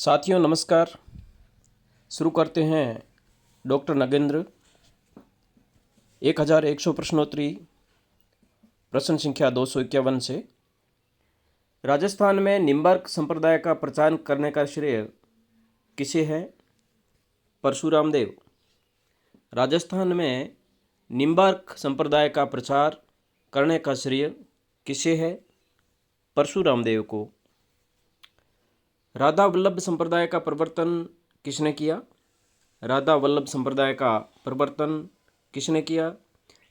साथियों नमस्कार। शुरू करते हैं डॉक्टर नगेंद्र 1100 प्रश्नोत्तरी प्रश्न संख्या 251 से। राजस्थान में निम्बार्क संप्रदाय का प्रचार करने का श्रेय किसे है? परशुराम देव। राजस्थान में निम्बार्क संप्रदाय का प्रचार करने का श्रेय किसे है? परशुराम देव को। राधा वल्लभ संप्रदाय का प्रवर्तन किसने किया? राधा वल्लभ संप्रदाय का प्रवर्तन किसने किया?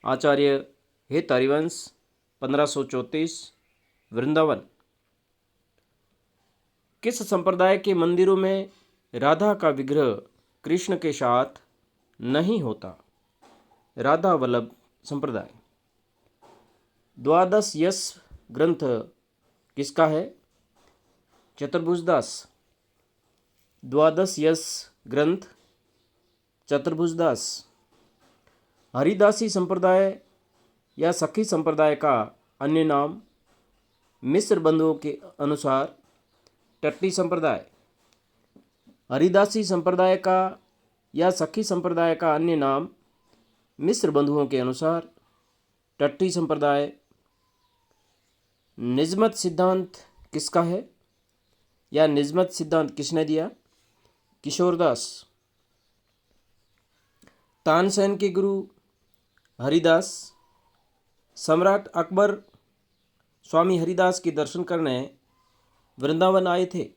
आचार्य हेतहरिवंश 1534 वृंदावन। किस संप्रदाय के मंदिरों में राधा का विग्रह कृष्ण के साथ नहीं होता? राधा वल्लभ संप्रदाय। द्वादश यश ग्रंथ किसका है? चतुर्भुजदास। द्वादश यश ग्रंथ चतुर्भुजदास। हरिदासी संप्रदाय या सखी संप्रदाय का अन्य नाम मिश्र बंधुओं के अनुसार टट्टी संप्रदाय। हरिदासी संप्रदाय का या सखी संप्रदाय का अन्य नाम मिश्र बंधुओं के अनुसार टट्टी संप्रदाय। निजमत सिद्धांत किसका है या निजमत सिद्धांत किसने दिया? किशोरदास। तानसेन के गुरु हरिदास। सम्राट अकबर स्वामी हरिदास के दर्शन करने वृंदावन आए थे।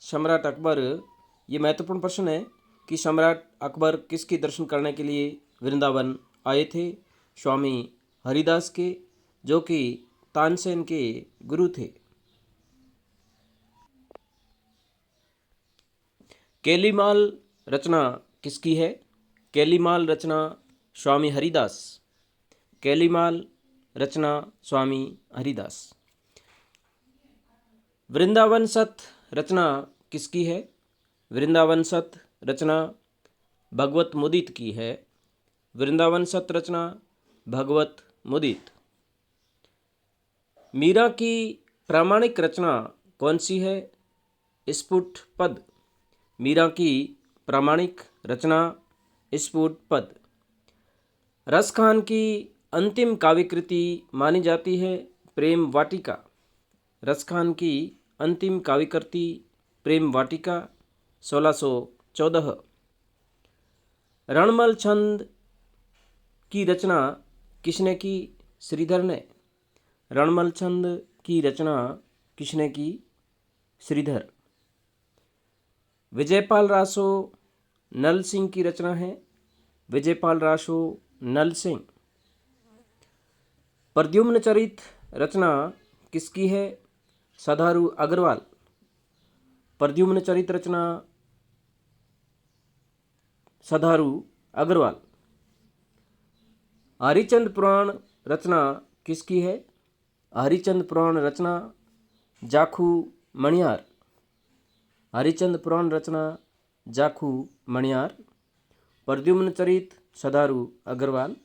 सम्राट अकबर, ये महत्वपूर्ण प्रश्न है कि सम्राट अकबर किसके दर्शन करने के लिए वृंदावन आए थे? स्वामी हरिदास के, जो कि तानसेन के गुरु थे। कैलीमाल रचना किसकी है? कैलीमाल रचना स्वामी हरिदास। कैलीमाल रचना स्वामी हरिदास। वृंदावन सत रचना किसकी है? वृंदावन सत रचना भगवत मुदित की है। वृंदावन सत रचना भगवत मुदित। मीरा की प्रामाणिक रचना कौन सी है? स्फुट पद। मीरा की प्रामाणिक रचना स्फुट पद। रसखान की अंतिम काव्यकृति मानी जाती है प्रेम वाटिका। रसखान की अंतिम काव्यकृति प्रेम वाटिका 1614। रणमल छंद की रचना किसने की? श्रीधर ने। रणमल छंद की रचना किसने की? श्रीधर। विजयपाल रासो नल सिंह की रचना है। विजयपाल रासो नल सिंह। प्रद्युम्न चरित रचना किसकी है? सदारू अग्रवाल। प्रद्युम्न चरित रचना सदारू अग्रवाल। हरिचंद पुराण रचना किसकी है? हरिचंद पुराण रचना जाखू मणियार। हरिचंद पुराण रचना जाखू मणियार। प्रद्युम्न चरित सदारू अग्रवाल।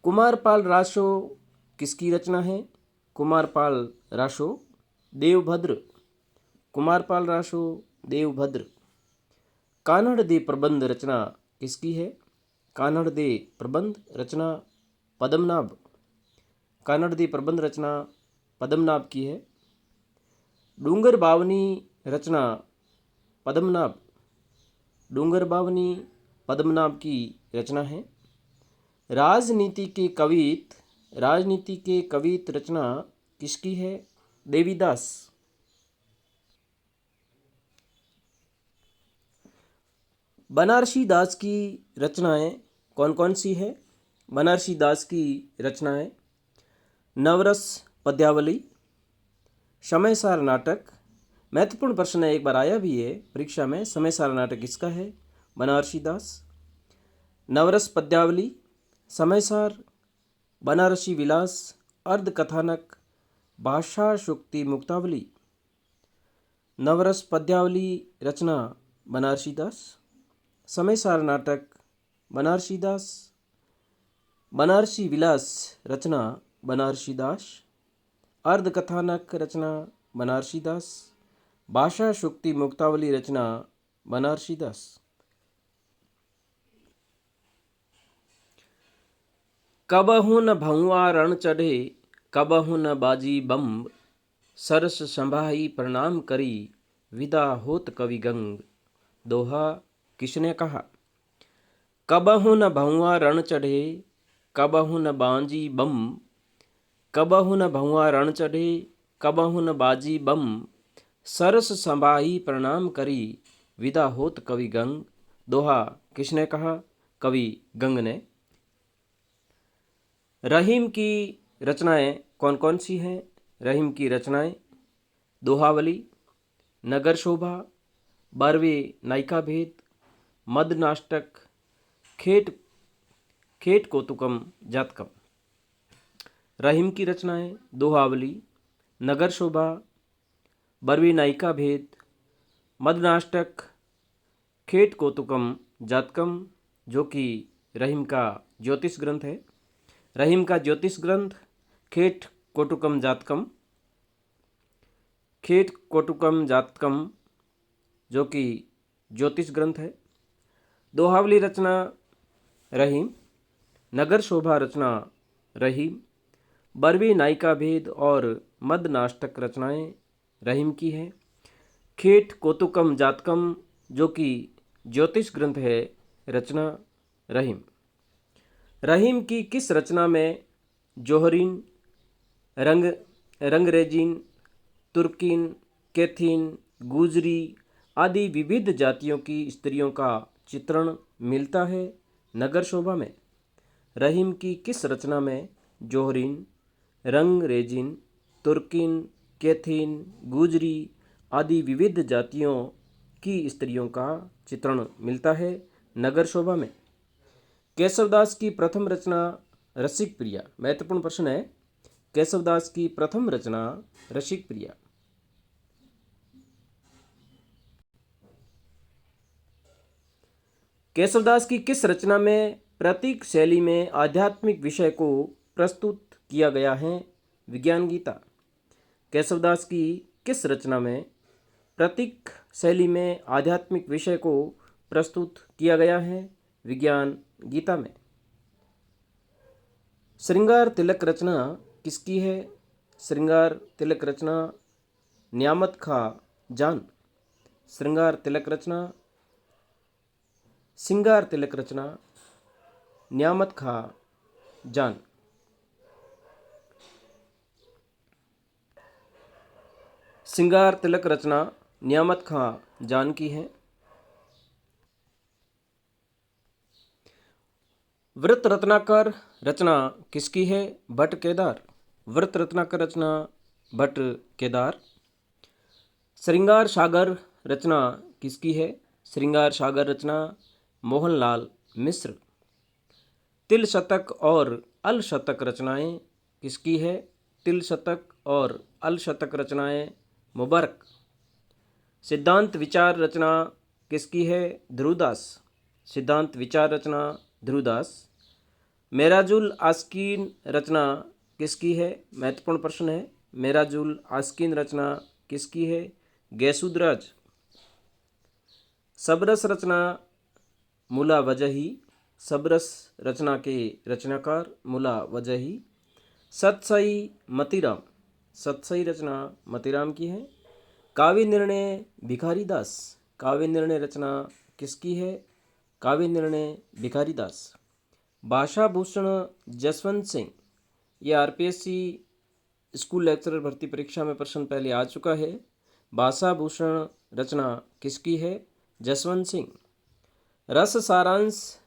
कुमारपाल रासो किसकी रचना है? कुमारपाल रासो देवभद्र। कुमारपाल रासो देवभद्र। कान्हड़ दे प्रबंध रचना किसकी है? कान्हड़ दे प्रबंध रचना पद्मनाभ। कान्हड़ दे प्रबंध रचना पद्मनाभ की है। डूंगर बावनी रचना पद्मनाभ। डूंगर बावनी पद्मनाभ की रचना है। राजनीति के कवित रचना किसकी है? देवीदास। बनारसी दास की रचनाएं कौन कौन सी है? बनारसी दास की रचनाएं नवरस पद्यावली, समयसार नाटक। महत्वपूर्ण प्रश्न है, एक बार आया भी है परीक्षा में। समयसार नाटक किसका है? बनारसी दास। नवरस पद्यावली, समयसार, बनारसी विलास, अर्ध कथानक, भाषा शुक्ति मुक्तावली। नवरस पद्यावली रचना बनारसी दास। समयसार नाटक बनारसी दास। बनारसी विलास रचना बनारसी दास। अर्ध कथानक रचना बनारसी दास। भाषा शुक्ति मुक्तावली रचना बनारसी दास। कबहु न भौआ रण चढ़े, कबहु न बाजी बम्ब, सरस संभाई प्रणाम करी, विदा होत कवि गंग। दोहा किसने कहा। कबहु न भौआ रण चढ़े, कबहु न बाजी बम, कबहु न भौआ रण चढ़े, कबहु न बाजी बम, सरस संभाई प्रणाम करी, विदा होत कवि गंग। दोहा किसने कहा। कवि गंग ने। रहीम की रचनाएं कौन कौन सी हैं। रहीम की रचनाएं दोहावली, नगर शोभा, 12वें नायिका भेद, मद नाष्टक, खेट खेट कौतुकम जातकम। रहीम की रचनाएं दोहावली, नगर शोभा, 12वीं नायिका भेद, मद नाष्टक, खेट कौतुकम जातकम, जो कि रहीम का ज्योतिष ग्रंथ है। रहीम का ज्योतिष ग्रंथ खेट कोटुकम जातकम, खेट कोटुकम जातकम जो कि ज्योतिष ग्रंथ है। दोहावली रचना रहीम, नगर शोभा रचना रहीम, 12वीं नायिका भेद और मद नाष्टक रचनाएं रहीम की हैं। खेट कोतुकम जातकम जो कि ज्योतिष ग्रंथ है, रचना रहीम। रहीम की किस रचना में जोहरीन, रंगरेजीन, तुर्कीन, कैथीन, गुजरी आदि विविध जातियों की स्त्रियों का चित्रण मिलता है। नगर शोभा में रहीम की किस रचना में जोहरीन, रंगरेजीन, तुर्कीन, कैथीन, गुजरी आदि विविध जातियों की स्त्रियों का चित्रण मिलता है। नगर शोभा में। केशवदास की प्रथम रचना रसिक प्रिया। महत्वपूर्ण प्रश्न है। केशवदास की प्रथम रचना रसिक प्रिया। केशवदास की किस रचना में प्रतीक शैली में आध्यात्मिक विषय को प्रस्तुत किया गया है। विज्ञान गीता। केशवदास की किस रचना में प्रतीक शैली में आध्यात्मिक विषय को प्रस्तुत किया गया है। विज्ञान गीता में। श्रृंगार तिलक रचना किसकी है। श्रृंगार तिलक रचना न्यामत खा जान। श्रृंगार तिलक रचना, सिंगार तिलक रचना न्यामत खा जान। सिंगार तिलक रचना न्यामत खां जान की है। व्रत रत्नाकर रचना किसकी है। भट्ट केदार। व्रत रत्नाकर रचना भट्ट केदार। श्रृंगार सागर रचना किसकी है। श्रृंगार सागर रचना मोहनलाल मिश्र। तिल शतक और अल शतक रचनाएं किसकी है। तिल शतक और अल शतक रचनाएं मुबारक। सिद्धांत विचार रचना किसकी है। ध्रुवदास। सिद्धांत विचार रचना ध्रुवदास। मेराजुल आस्कीन रचना किसकी है। महत्वपूर्ण प्रश्न है। मेराजुल आस्कीन रचना किसकी है। गैसुदराज। सबरस रचना मुला वजही। सबरस रचना के रचनाकार मुला वजही। सतसई मतीराम। सतसई रचना मतीराम की है। काव्य निर्णय भिखारी दास। काव्य निर्णय रचना किसकी है। काव्य निर्णय भिखारी दास। भाषा भूषण जसवंत सिंह। ये आरपीएससी स्कूल लेक्चरर भर्ती परीक्षा में प्रश्न पहले आ चुका है। भाषा भूषण रचना किसकी है। जसवंत सिंह। रस सारांश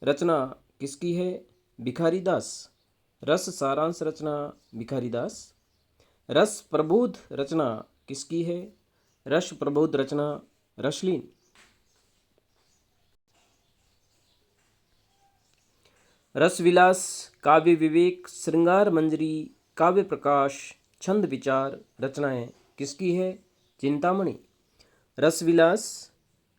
रचना किसकी है। भिखारी दास। रस सारांश रचना भिखारी दास। रस प्रबोध रचना किसकी है। रस प्रबोध रचना रसलीन। रस विलास, काव्य विवेक, श्रृंगार मंजरी, काव्य प्रकाश, छंद विचार रचनाएं किसकी है। चिंतामणि। रस विलास,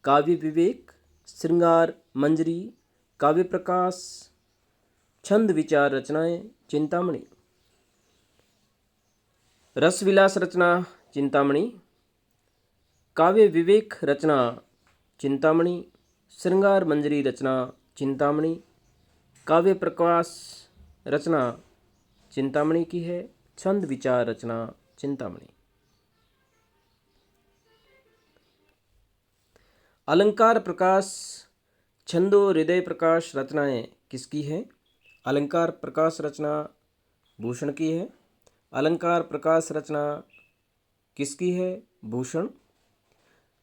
काव्य विवेक, श्रृंगार मंजरी, काव्य प्रकाश, छंद विचार रचनाएं चिंतामणि। रस विलास रचना चिंतामणि। काव्य विवेक रचना चिंतामणि, श्रृंगार मंजरी रचना चिंतामणि, काव्य प्रकाश रचना चिंतामणि की है, छंद विचार रचना चिंतामणि। अलंकार प्रकाश छंदो हृदय प्रकाश रचनाएं किसकी है? अलंकार प्रकाश रचना भूषण की है। अलंकार प्रकाश रचना किसकी है? भूषण।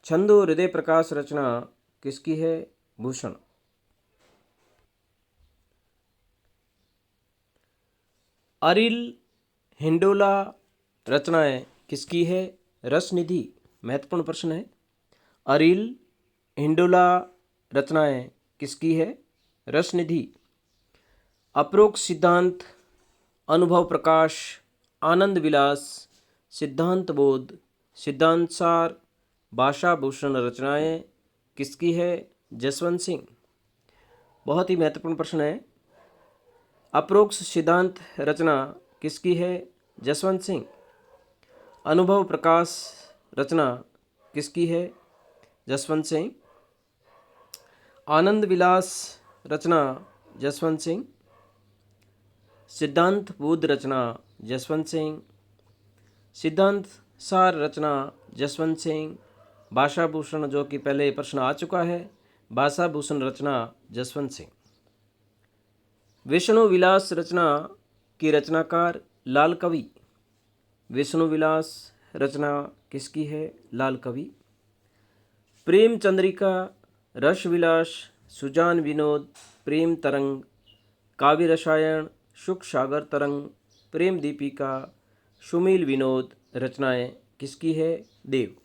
छंदो हृदय प्रकाश रचना किसकी है? भूषण। अरिल हिंडोला रचनाएं किसकी है? रसनिधि। महत्वपूर्ण प्रश्न है। अरिल हिंडोला रचनाएं किसकी है? रसनिधि। अपरोक्ष सिद्धांत, अनुभव प्रकाश, आनंद विलास, सिद्धांत बोध, सिद्धांत सार, भाषा भूषण रचनाएं किसकी है? जसवंत सिंह। बहुत ही महत्वपूर्ण प्रश्न है। अपरोक्ष सिद्धांत रचना किसकी है? जसवंत सिंह। अनुभव प्रकाश रचना किसकी है? जसवंत सिंह। आनंद विलास रचना जसवंत सिंह। सिद्धांत बोध रचना जसवंत सिंह। सिद्धांत सार रचना जसवंत सिंह। भाषा भूषण, जो कि पहले प्रश्न आ चुका है, भाषा भूषण रचना जसवंत सिंह। विष्णु विलास रचना की रचनाकार लाल कवि। विष्णु विलास रचना किसकी है? लाल कवि। प्रेम चंद्रिका, रस विलास, सुजान विनोद, प्रेम तरंग, काव्य रसायन, सुख सागर तरंग, प्रेम दीपिका, सुमील विनोद रचनाएं किसकी है? देव।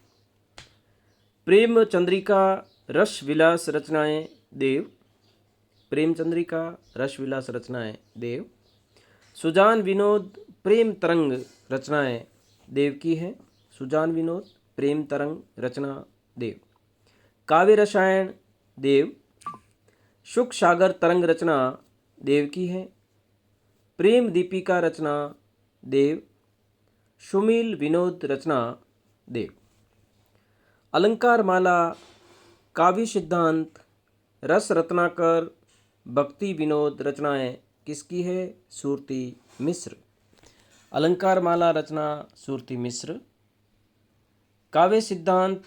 प्रेम चंद्रिका, रस विलास रचनाएं देव। प्रेम चंद्रिका, रस विलास रचनाएं देव। सुजान विनोद, प्रेम तरंग रचनाएं देव की है। सुजान विनोद, प्रेम तरंग रचना देव। काव्य रसायन देव। सुख सागर तरंग रचना देव की है। प्रेम दीपिका रचना देव। सुमील विनोद रचना देव। अलंकार माला, काव्य सिद्धांत, रस रत्नाकर, भक्ति विनोद रचनाएं किसकी है? सूरती मिश्र। अलंकार माला रचना सूरती मिश्र। काव्य सिद्धांत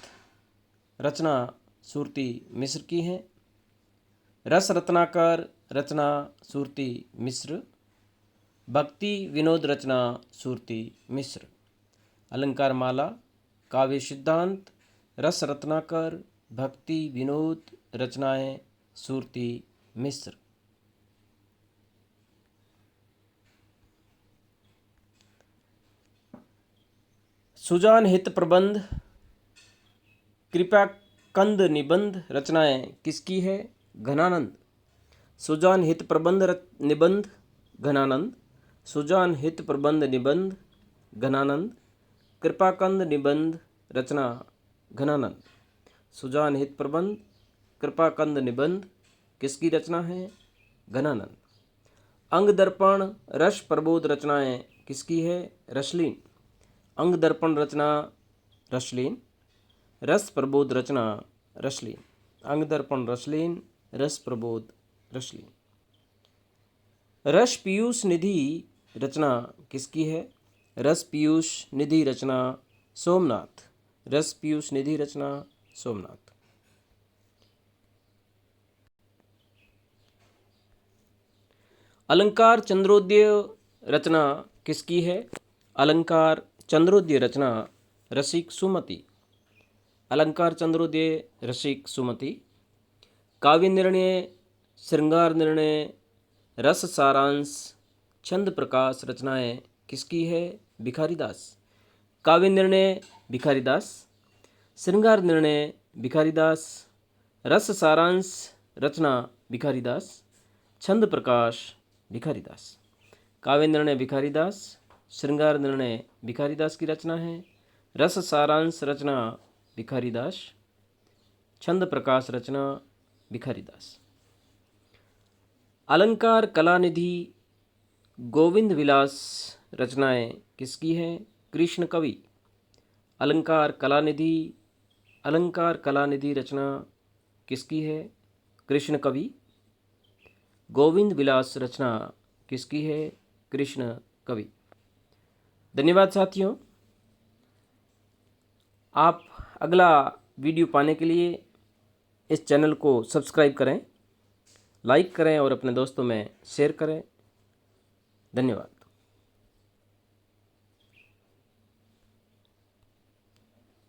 रचना सूरती मिश्र की है। रस रत्नाकर रचना सूरती मिश्र। भक्ति विनोद रचना सूरती मिश्र। अलंकार माला, काव्य सिद्धांत, रस रत्नाकर, भक्ति विनोद रचनाएं सूरती मिश्र। सुजान हित प्रबंध, कृपा कंद निबंध रचनाएं किसकी है? घनानंद। सुजान हित प्रबंध निबंध घनानंद। सुजान हित प्रबंध निबंध घनानंद। कृपाकंद निबंध रचना घनानंद। सुजान हित प्रबंध, कृपाकंद निबंध किसकी रचना है? घनानंद। अंग दर्पण, रस प्रबोध रचनाएं किसकी है? रसलीन। अंग दर्पण रचना रसलीन। रस प्रबोध रचना रसलीन। अंग दर्पण रसलीन, रस प्रबोध रसलीन। रस पीयूष निधि रचना किसकी है? रस पीयूष निधि रचना सोमनाथ। रस पीयूष निधि रचना सोमनाथ। अलंकार चंद्रोदय रचना किसकी है? अलंकार चंद्रोदय रचना रसिक सुमति। अलंकार चंद्रोदय रसिक सुमति। काव्य निर्णय, श्रृंगार निर्णय, रस सारांश, छंद प्रकाश रचनाएं किसकी है? भिखारीदास। काव्य निर्णय भिखारीदास। श्रृंगार निर्णय भिखारीदास। रस सारांश रचना भिखारीदास। छंद प्रकाश भिखारीदास। काव्य निर्णय भिखारीदास, श्रृंगार निर्णय भिखारीदास की रचना है। रस सारांश रचना भिखारीदास। छंद प्रकाश रचना भिखारीदास। अलंकार कलानिधि, गोविंद विलास रचनाएं किसकी हैं? कृष्ण कवि। अलंकार कलानिधि, अलंकार कलानिधि रचना किसकी है? कृष्ण कवि। गोविंद विलास रचना किसकी है? कृष्ण कवि। धन्यवाद साथियों। आप अगला वीडियो पाने के लिए इस चैनल को सब्सक्राइब करें, लाइक करें और अपने दोस्तों में शेयर करें। धन्यवाद।